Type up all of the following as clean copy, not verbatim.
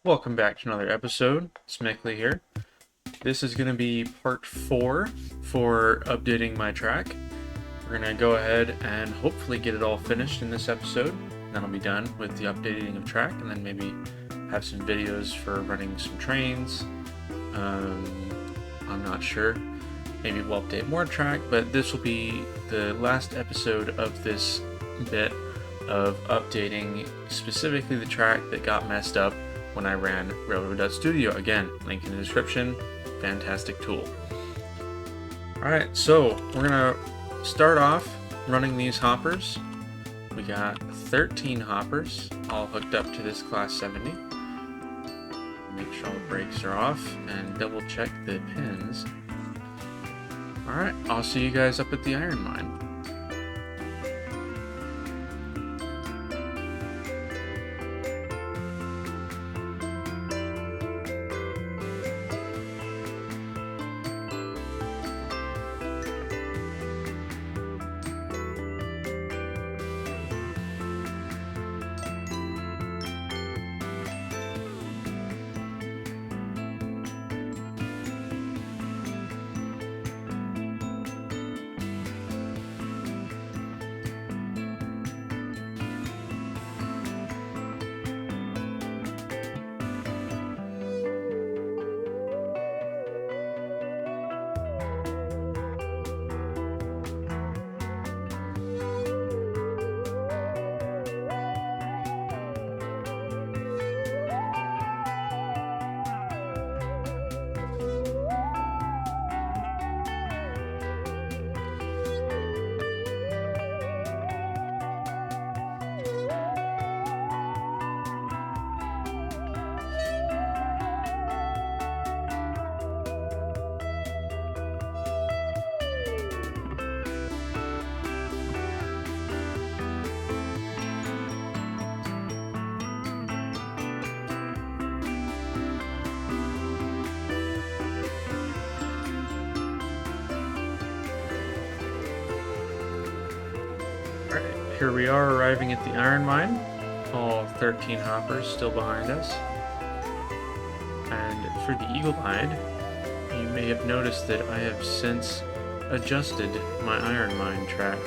Welcome back to another episode. Smickley here. This is going to be part 4 for updating my track. We're going to go ahead and hopefully get it all finished in this episode. Then I'll be done with the updating of track, and then maybe have some videos for running some trains. I'm not sure. Maybe we'll update more track, but this will be the last episode of this bit of updating specifically the track that got messed up when I ran Railroad.studio. Again, link in the description. Fantastic tool. Alright, so we're gonna start off running these hoppers. We got 13 hoppers all hooked up to this class 70. Make sure all the brakes are off and double check the pins. Alright, I'll see you guys up at the iron mine. Here we are arriving at the iron mine. All 13 hoppers still behind us. And for the eagle-eyed, you may have noticed that I have since adjusted my iron mine track.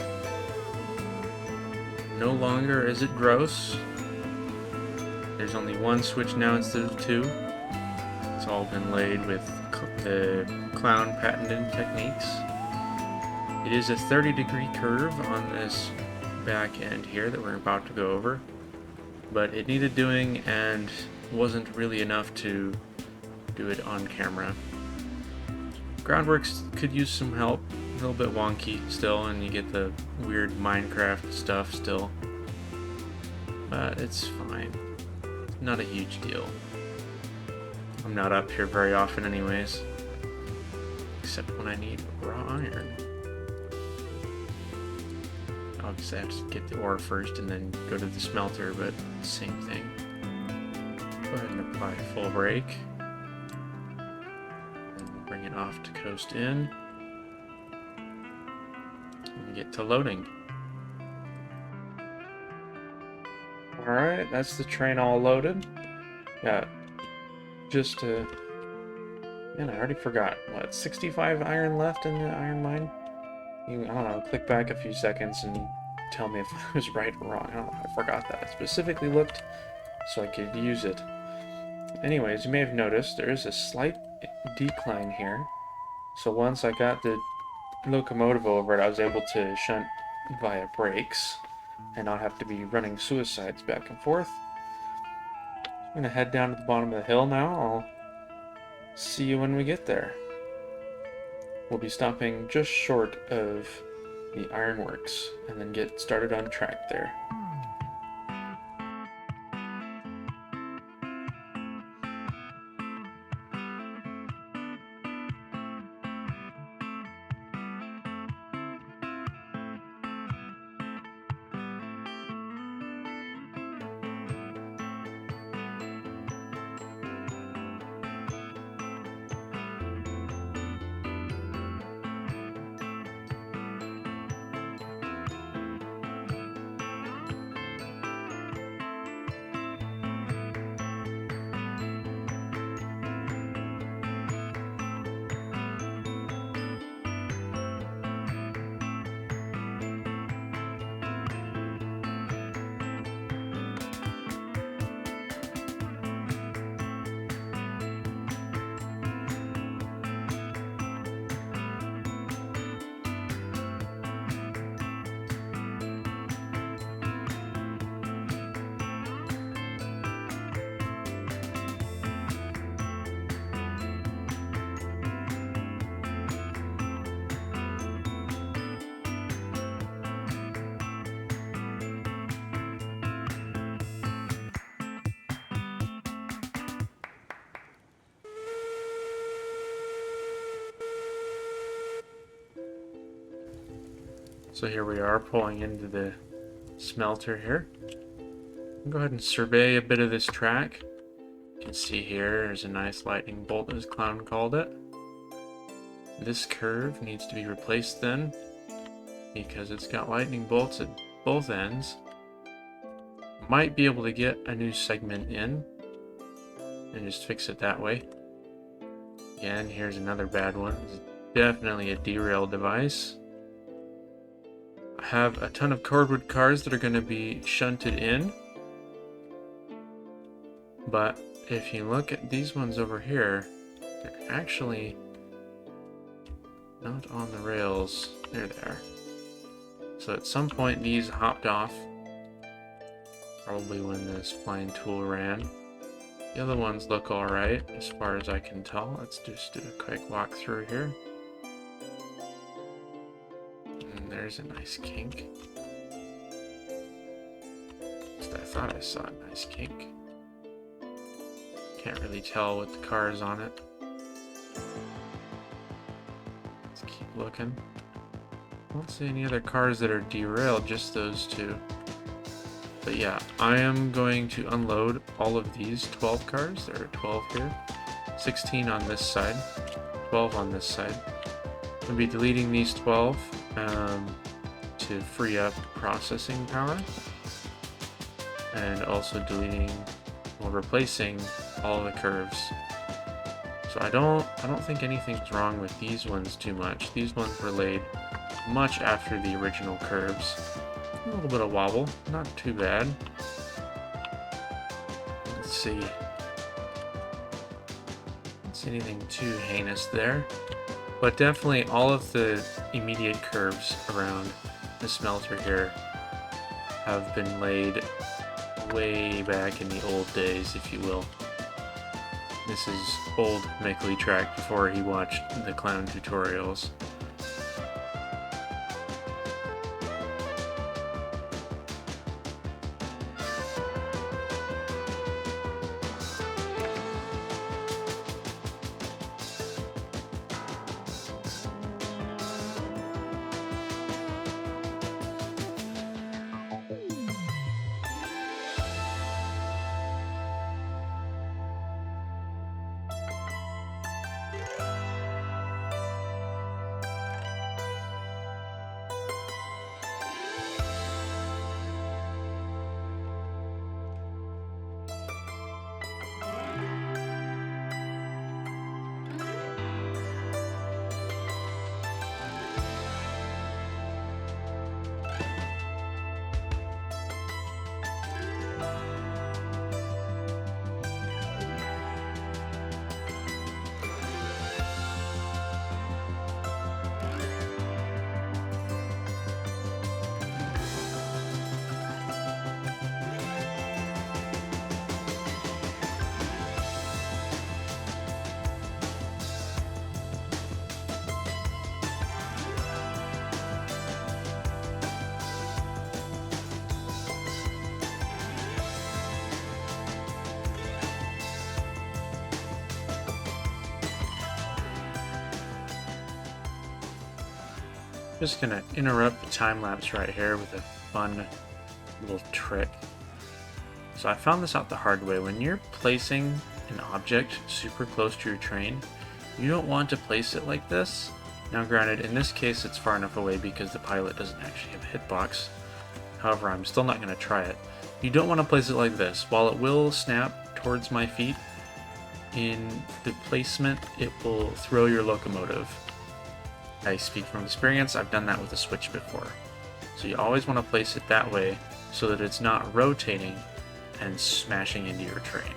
No longer is it gross. There's only one switch now instead of two. It's all been laid with the clown patented techniques. It is a 30-degree curve on this back end here that we're about to go over, but it needed doing and wasn't really enough to do it on camera. Groundworks could use some help, a little bit wonky still, and you get the weird Minecraft stuff still, but it's fine. Not a huge deal. I'm not up here very often anyways, except when I need raw iron. Obviously I have to get the ore first and then go to the smelter, but same thing. Go ahead and apply full brake. And bring it off to coast in. And get to loading. Alright, that's the train all loaded. Got just man, I already forgot. What, 65 iron left in the iron mine? I don't know, click back a few seconds and tell me if I was right or wrong. I don't know, I forgot that. I specifically looked so I could use it. Anyways, you may have noticed there is a slight decline here. So once I got the locomotive over it, I was able to shunt via brakes and not have to be running suicides back and forth. I'm going to head down to the bottom of the hill now. I'll see you when we get there. We'll be stopping just short of the ironworks and then get started on track there. So here we are pulling into the smelter here. I'll go ahead and survey a bit of this track. You can see here, there's a nice lightning bolt, as Clown called it. This curve needs to be replaced then, because it's got lightning bolts at both ends. Might be able to get a new segment in, and just fix it that way. Again, here's another bad one. It's definitely a derail device. I have a ton of cordwood cars that are going to be shunted in. But if you look at these ones over here, they're actually not on the rails. There they are. So at some point these hopped off. Probably when the spline tool ran. The other ones look alright as far as I can tell. Let's just do a quick walk through here. And there's a nice kink. At least I thought I saw a nice kink. Can't really tell with the cars on it. Let's keep looking. I don't see any other cars that are derailed, just those two. But yeah, I am going to unload all of these 12 cars. There are 12 here. 16 on this side. 12 on this side. I'm going to be deleting these 12 to free up processing power. And also deleting, well, replacing all the curves. So I don't think anything's wrong with these ones too much. These ones were laid much after the original curves. A little bit of wobble, not too bad. Let's see. Don't see anything too heinous there. But definitely all of the immediate curves around the smelter here have been laid way back in the old days, if you will. This is old Mickley track before he watched the Clown tutorials. Just gonna interrupt the time lapse right here with a fun little trick. So I found this out the hard way. When you're placing an object super close to your train, you don't want to place it like this. Now granted, in this case it's far enough away because the pilot doesn't actually have a hitbox. However, I'm still not going to try it. You don't want to place it like this. While it will snap towards my feet, in the placement it will throw your locomotive. I speak from experience, I've done that with a switch before. So you always want to place it that way so that it's not rotating and smashing into your train.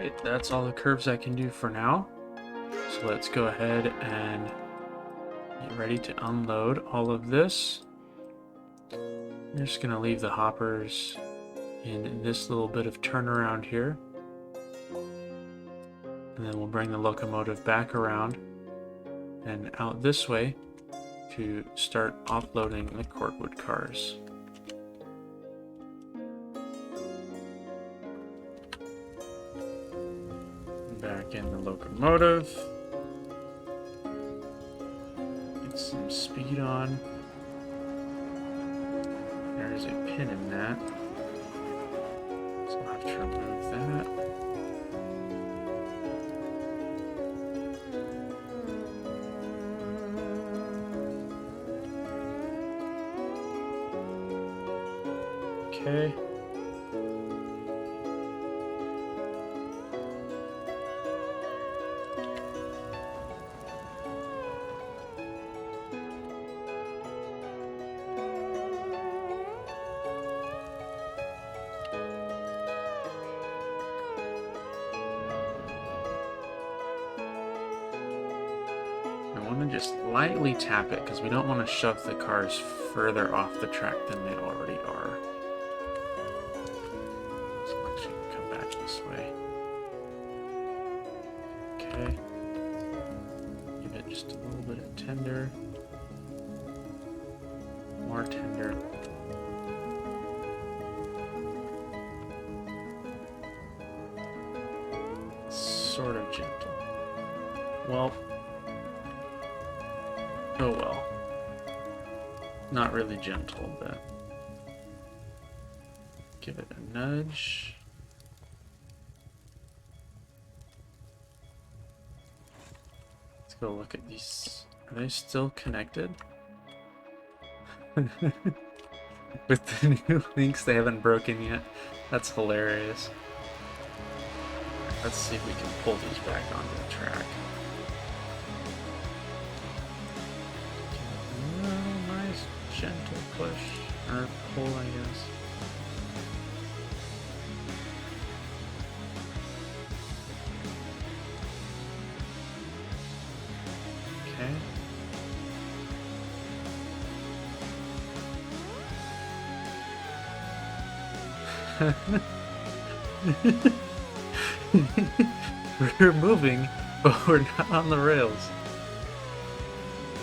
Alright, that's all the curves I can do for now. So let's go ahead and get ready to unload all of this. I'm just going to leave the hoppers in this little bit of turnaround here. And then we'll bring the locomotive back around and out this way to start offloading the corkwood cars. Back in the locomotive. Get some speed on. There's a pin in that. So I'll have to remove that. Okay. Just lightly tap it because we don't want to shove the cars further off the track than they already are. So let's actually come back this way. Okay. Give it just a little bit of tender. More tender. Sort of gentle. Well. Oh well. Not really gentle, but give it a nudge. Let's go look at these. Are they still connected? With the new links they haven't broken yet. That's hilarious. Let's see if we can pull these back onto the track. Gentle push, or pull, I guess. Okay. We're moving, but we're not on the rails.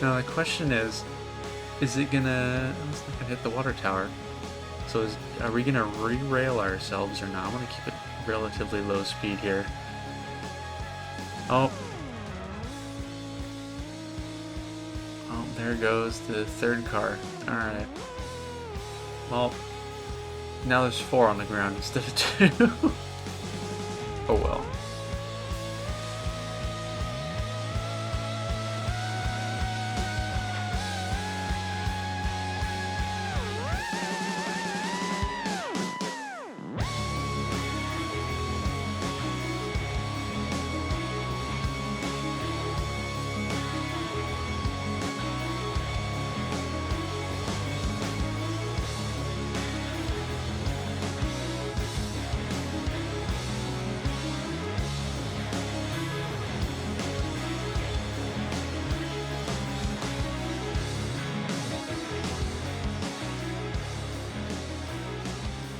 Now the question is it gonna... It's not gonna hit the water tower. So are we gonna re-rail ourselves or not? I want to keep it relatively low speed here. Oh. Oh, there goes the third car. Alright. Well, now there's 4 on the ground instead of 2. Oh well.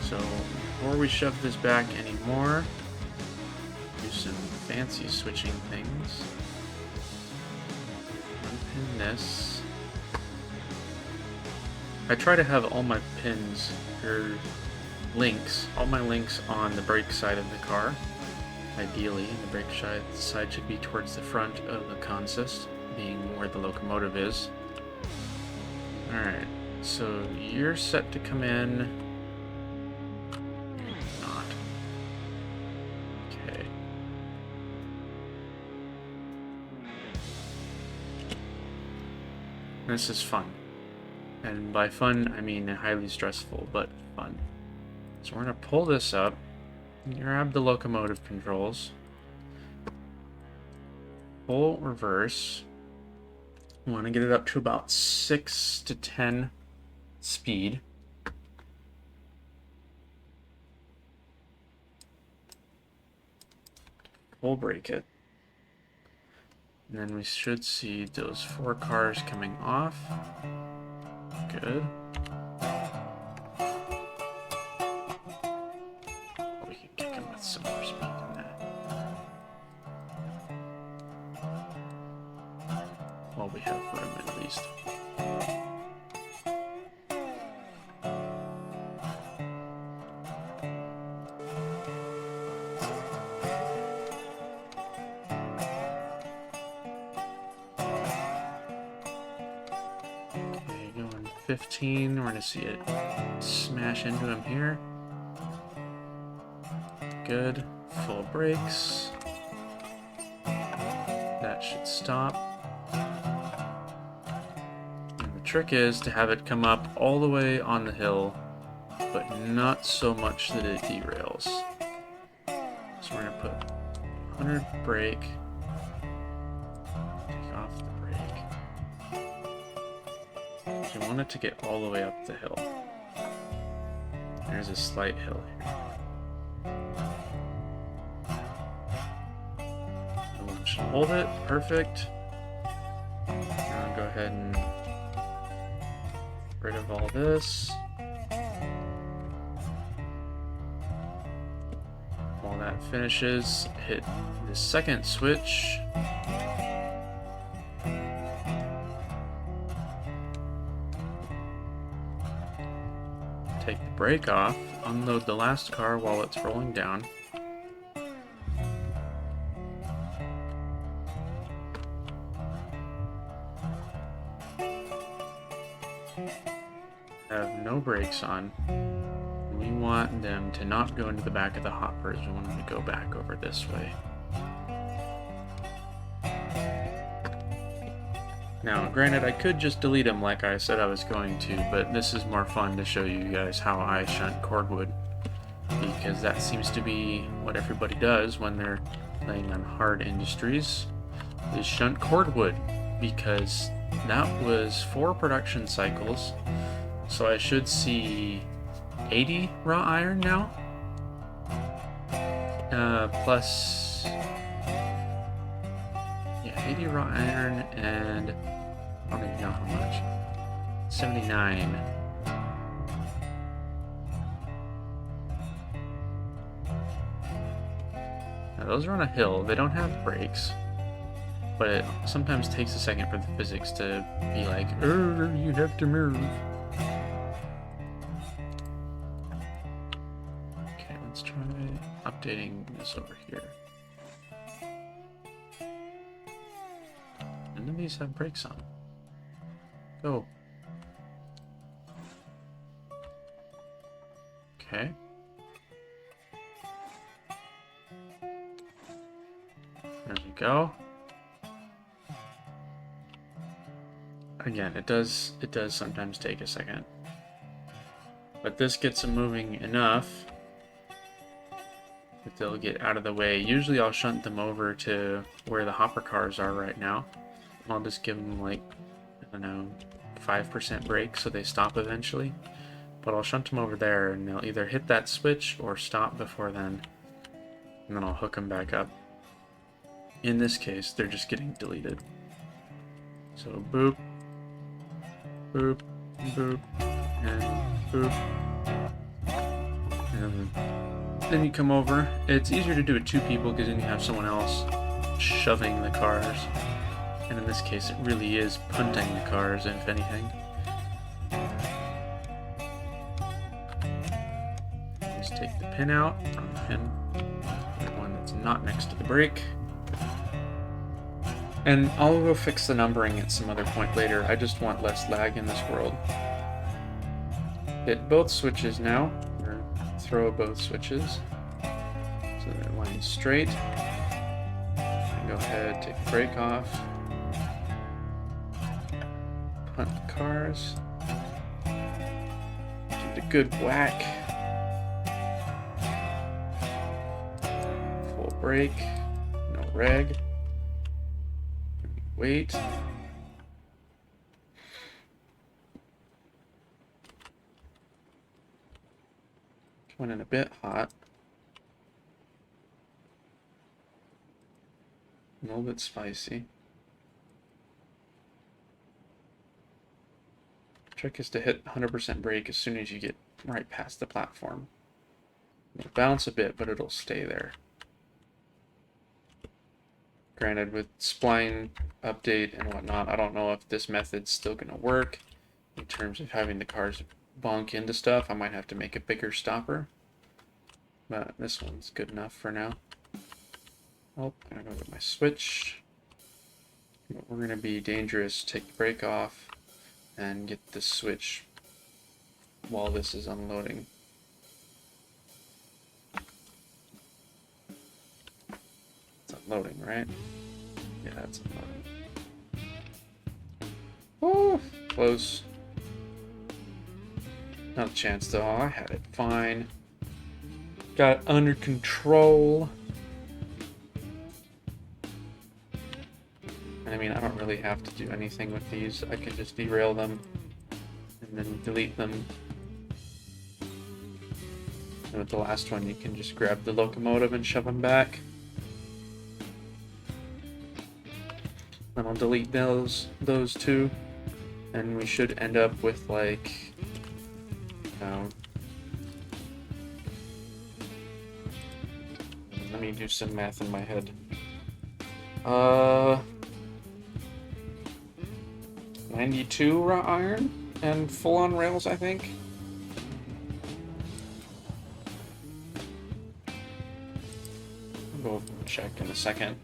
So before we shove this back anymore, do some fancy switching things. Unpin this. I try to have all my pins, or links, all my links on the brake side of the car. Ideally, the brake side should be towards the front of the consist, being where the locomotive is. Alright, so you're set to come in. Not. Okay. This is fun. And by fun, I mean highly stressful, but fun. So we're going to pull this up. Grab the locomotive controls. Pull reverse. We want to get it up to about 6 to 10 speed. full brake it. And then we should see those 4 cars coming off. Good. Oh, we can kick them with some more speed than that. Well, we have room at least. Okay, going 15. We're gonna see it smash into him here. Good. Full brakes. That should stop. And the trick is to have it come up all the way on the hill, but not so much that it derails. So we're gonna put 100 brake. Take off the brake. You want it to get all the way up the hill. There's a slight hill here. Should hold it, perfect. Now go ahead and get rid of all this. While that finishes, hit the second switch. Take the brake off, unload the last car while it's rolling down. Have no brakes on. We want them to not go into the back of the hoppers. We want them to go back over this way. Now, granted, I could just delete them like I said I was going to, but this is more fun to show you guys how I shunt cordwood, because that seems to be what everybody does when they're playing on hard industries, is shunt cordwood, because that was 4 production cycles. So I should see 80 raw iron now, plus, yeah, 80 raw iron, and I don't even know how much, 79. Now those are on a hill, they don't have brakes, but it sometimes takes a second for the physics to be like, you have to move. Let's try updating this over here. None of these have brakes on. Go. Okay. There we go. Again, it does sometimes take a second. But this gets them moving enough that they'll get out of the way. Usually I'll shunt them over to where the hopper cars are right now. I'll just give them like, I don't know, 5% brake so they stop eventually. But I'll shunt them over there and they'll either hit that switch or stop before then. And then I'll hook them back up. In this case, they're just getting deleted. So boop, boop, boop, and boop. And then you come over. It's easier to do it 2 people because then you have someone else shoving the cars. And in this case, it really is punting the cars, if anything. Just take the pin out from the pin, the one that's not next to the brake. And I'll go fix the numbering at some other point later. I just want less lag in this world. Hit both switches now, or throw both switches, so they're lined straight. And go ahead, take the brake off. Punt the cars. Give it a good whack. Full brake, no reg. Wait. Coming in a bit hot. little bit spicy. Trick is to hit 100% brake as soon as you get right past the platform. It'll bounce a bit, but it'll stay there. Granted, with spline update and whatnot, I don't know if this method's still going to work in terms of having the cars bonk into stuff. I might have to make a bigger stopper. But this one's good enough for now. Oh, I'm going to go get my switch. But we're going to be dangerous. Take the brake off and get the switch while this is unloading. It's unloading, right? Yeah, it's unloading. Oh, close. Not a chance though. I had it fine. Got it under control. And I mean, I don't really have to do anything with these. I can just derail them and then delete them. And with the last one, you can just grab the locomotive and shove them back. Then I'll delete those two, and we should end up with like, let me do some math in my head. 92 raw iron and full on rails, I think. I'll go check in a second.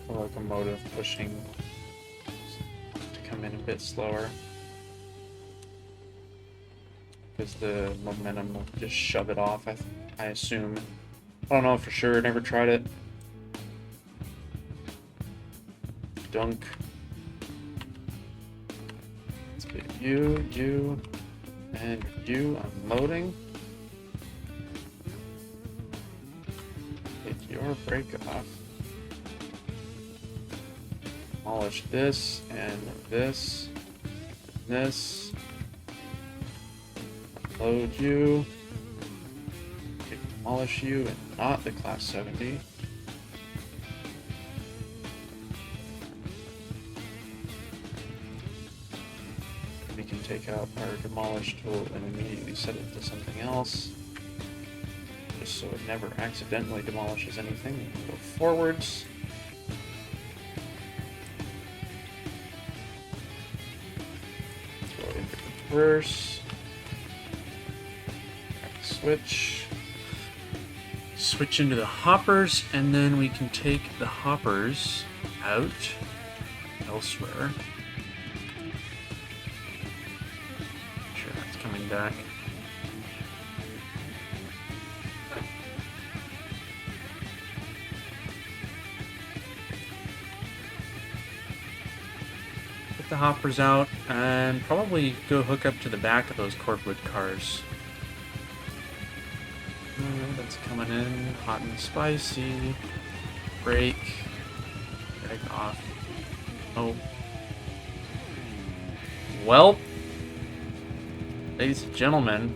The locomotive pushing to come in a bit slower. Because the momentum will just shove it off, I assume. I don't know for sure, never tried it. Dunk. Let's get you, and you unloading. Take your brake off. Demolish this, and this, and this. Load you. Demolish you and not the Class 70. We can take out our demolish tool and immediately set it to something else. Just so it never accidentally demolishes anything. We can go forwards. Throw it into reverse. Switch into the hoppers, and then we can take the hoppers out elsewhere. Make sure that's coming back. Get the hoppers out and probably go hook up to the back of those cordwood cars. That's coming in hot and spicy. Brake. Brake off. Oh. Well, ladies and gentlemen,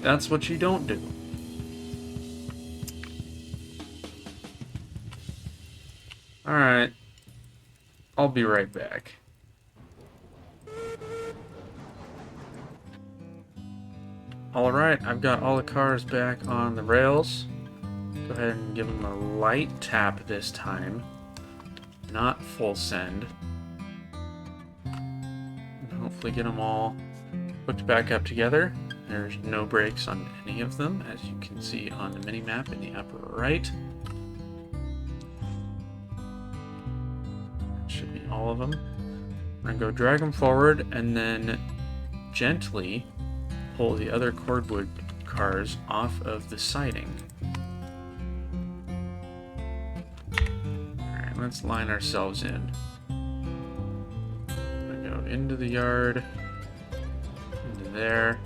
that's what you don't do. Alright. I'll be right back. Alright, I've got all the cars back on the rails. Go ahead and give them a light tap this time. Not full send. And hopefully get them all hooked back up together. There's no brakes on any of them, as you can see on the mini-map in the upper right. That should be all of them. I'm going to go drag them forward and then gently pull the other cordwood cars off of the siding. Alright, let's line ourselves in. I'm gonna go into the yard, into there.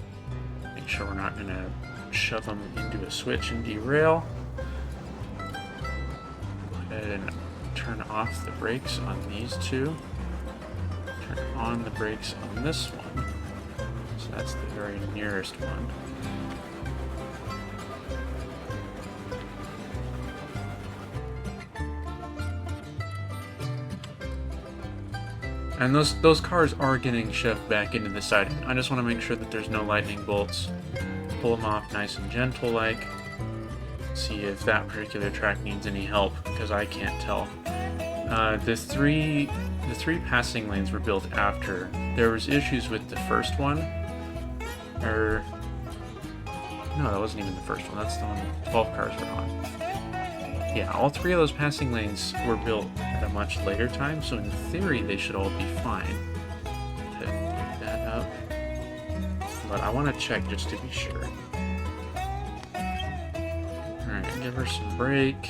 Make sure we're not gonna shove them into a switch and derail. Go ahead and turn off the brakes on these two. Turn on the brakes on this one. So that's the very nearest one. And those cars are getting shoved back into the siding. I just want to make sure that there's no lightning bolts. Pull them off nice and gentle-like. See if that particular track needs any help, because I can't tell. The three passing lanes were built after. There was issues with the first one. No, that wasn't even the first one. That's the one 12 cars were on. Yeah, all three of those passing lanes were built at a much later time, so in theory they should all be fine. To pick that up. But I want to check just to be sure. Alright, give her some brake.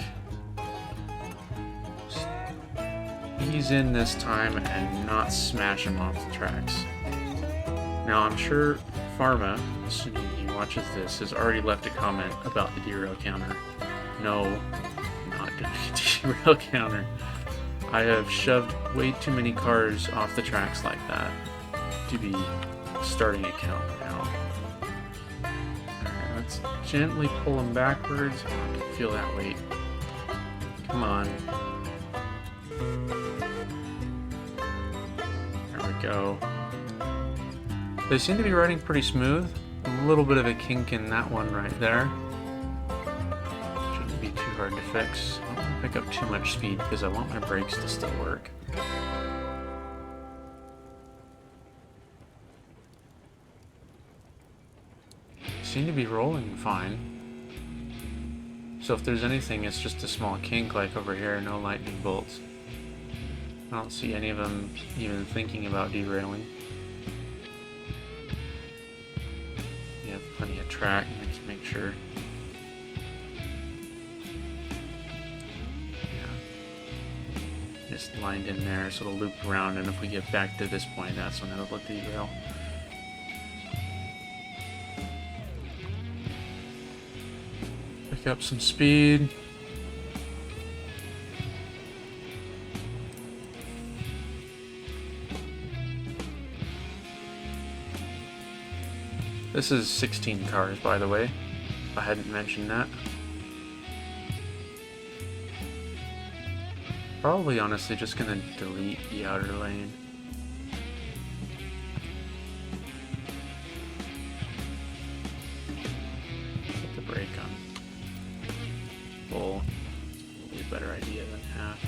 Ease in this time and not smash him off the tracks. Now I'm sure Pharma, assuming he watches this, has already left a comment about the derail counter. No, not doing a derail counter. I have shoved way too many cars off the tracks like that to be starting a count now. Alright, let's gently pull them backwards. I can feel that weight. Come on. There we go. They seem to be riding pretty smooth. A little bit of a kink in that one right there. Shouldn't be too hard to fix. I don't want to pick up too much speed because I want my brakes to still work. Seem to be rolling fine. So if there's anything, it's just a small kink like over here, no lightning bolts. I don't see any of them even thinking about derailing. You have plenty of track, let's make sure. Yeah. Just lined in there, so it'll loop around, and if we get back to this point, that's when it'll derail. Pick up some speed. This is 16 cars, by the way, if I hadn't mentioned that. Probably, honestly, just gonna delete the outer lane. Put the brake on full. Would be a better idea than half.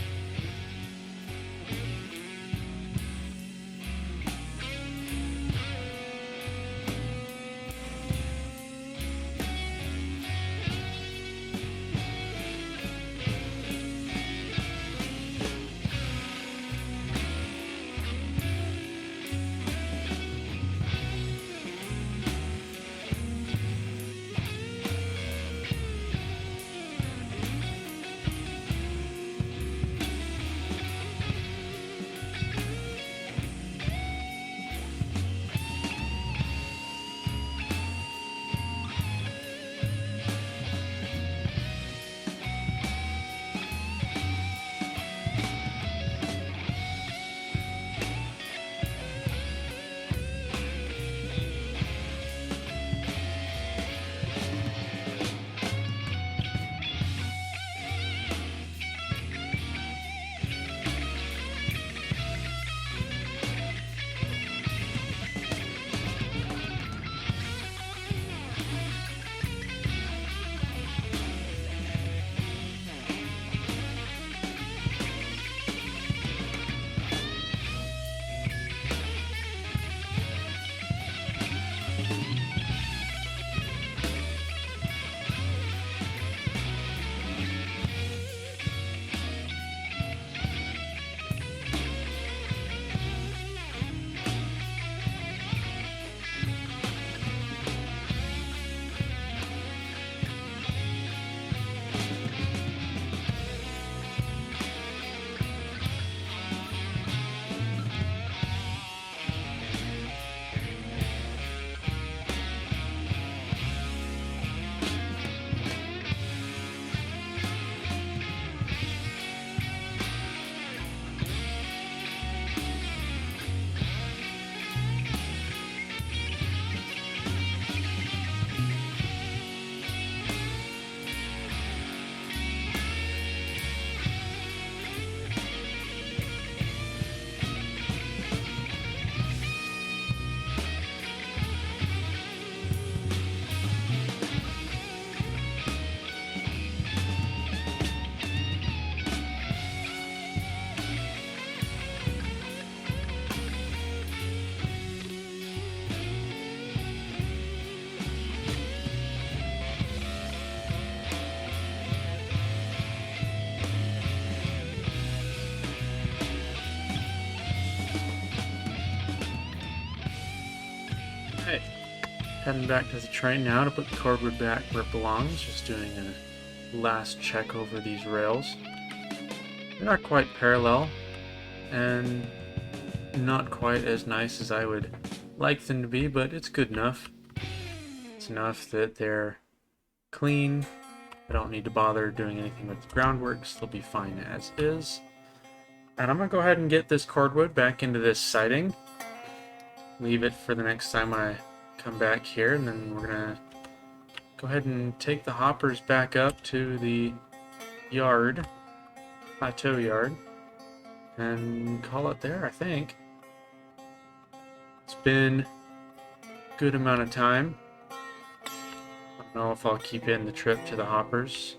Alright, heading back to the train now to put the cordwood back where it belongs. Just doing a last check over these rails. They're not quite parallel, and not quite as nice as I would like them to be, but it's good enough. It's enough that they're clean. I don't need to bother doing anything with the groundworks. They'll be fine as is. And I'm going to go ahead and get this cordwood back into this siding. Leave it for the next time I come back here, and then we're going to go ahead and take the hoppers back up to the yard, plateau yard, and call it there, I think. It's been a good amount of time. I don't know if I'll keep in the trip to the hoppers,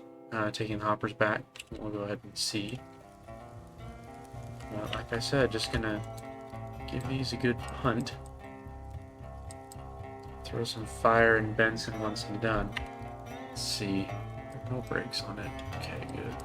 taking the hoppers back. We'll go ahead and see. Like I said, just gonna give these a good punt. Throw some fire in Benson once I'm done. Let's see. No brakes on it. Okay, good.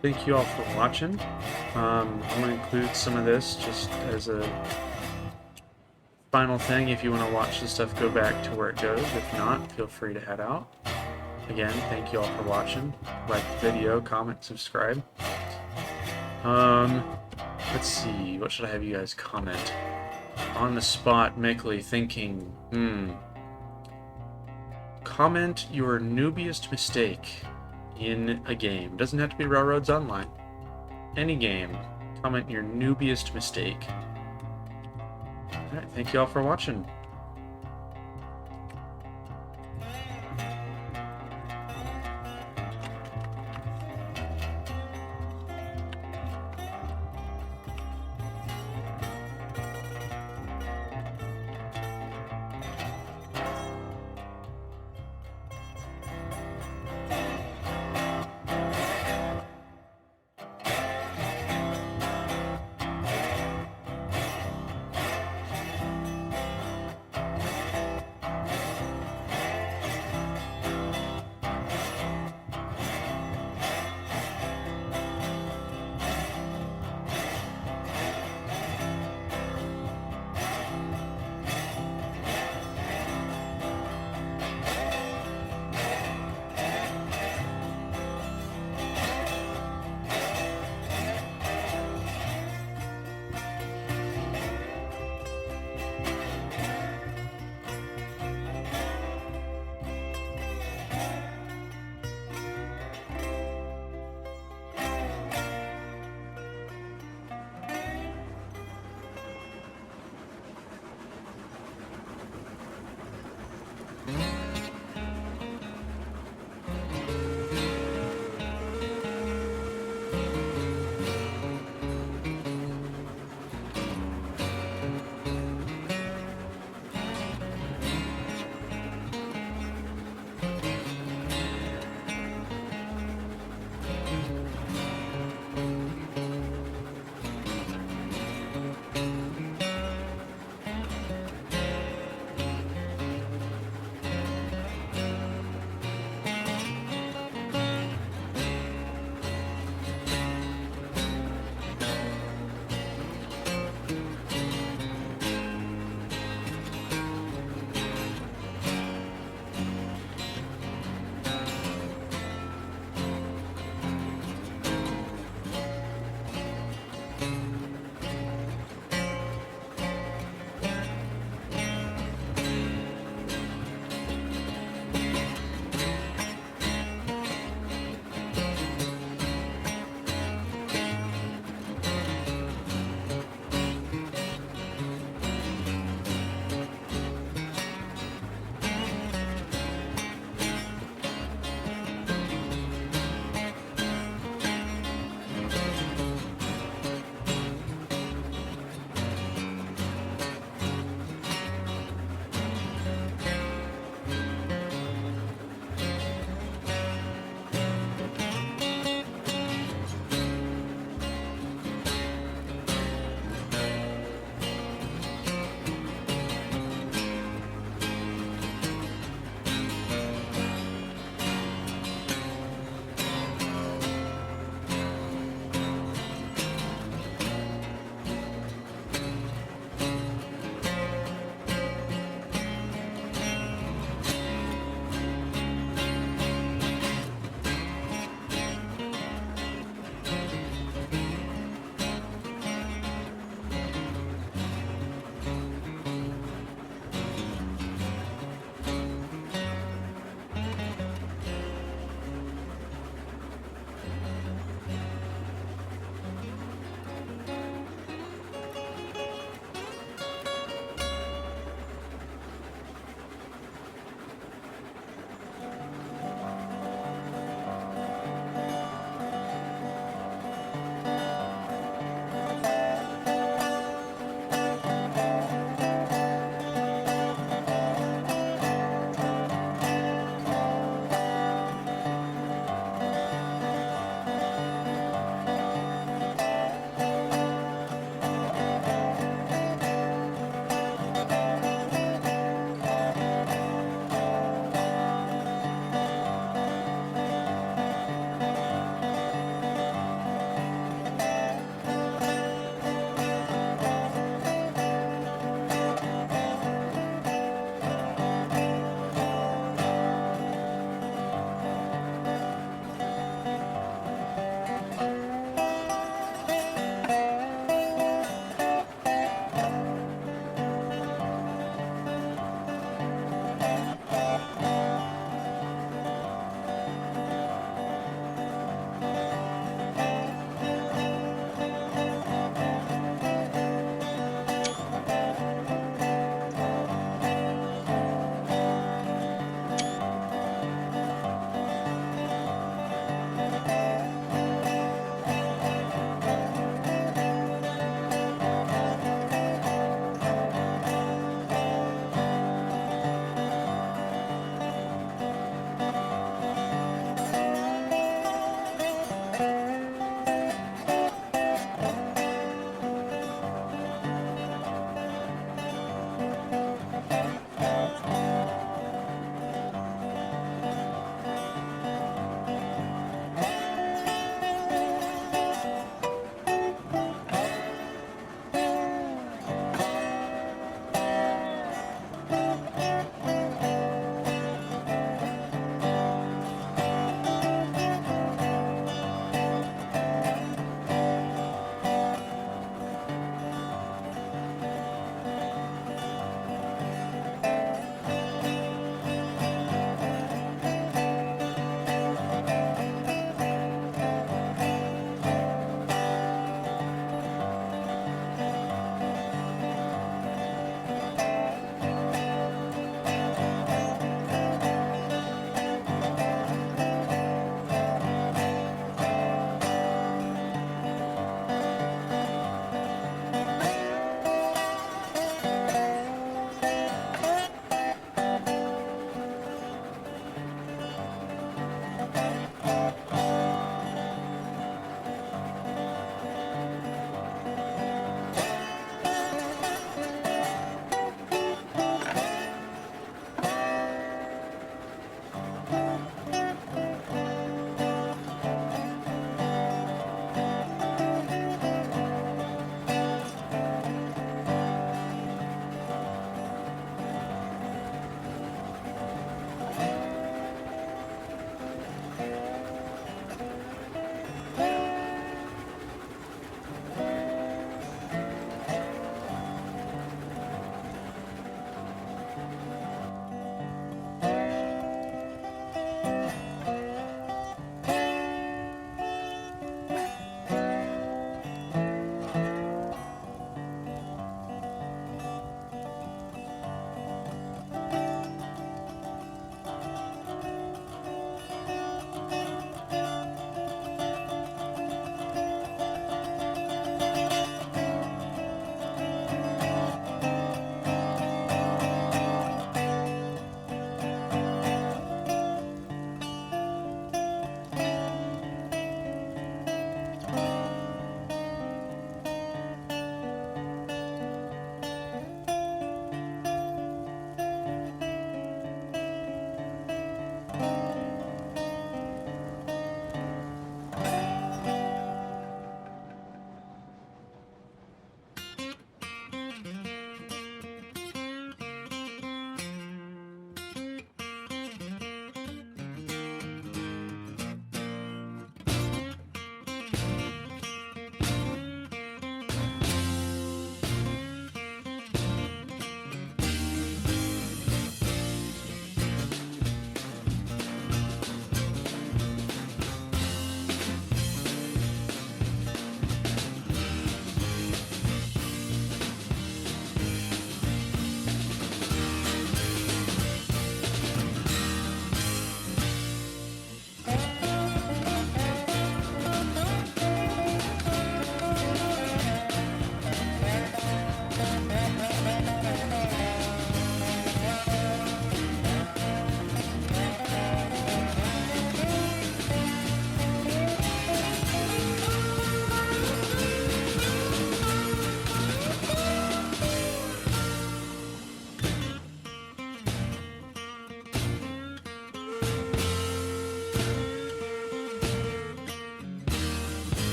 Thank you all for watching. I'm going to include some of this just as a final thing. If you want to watch the stuff, go back to where it goes. If not, feel free to head out. Again, thank you all for watching. Like the video, comment, subscribe. Let's see. What should I have you guys comment? On the spot, Mickley, thinking, comment your noobiest mistake in a game. Doesn't have to be Railroads Online. Any game. Comment your noobiest mistake. Alright, thank you all for watching.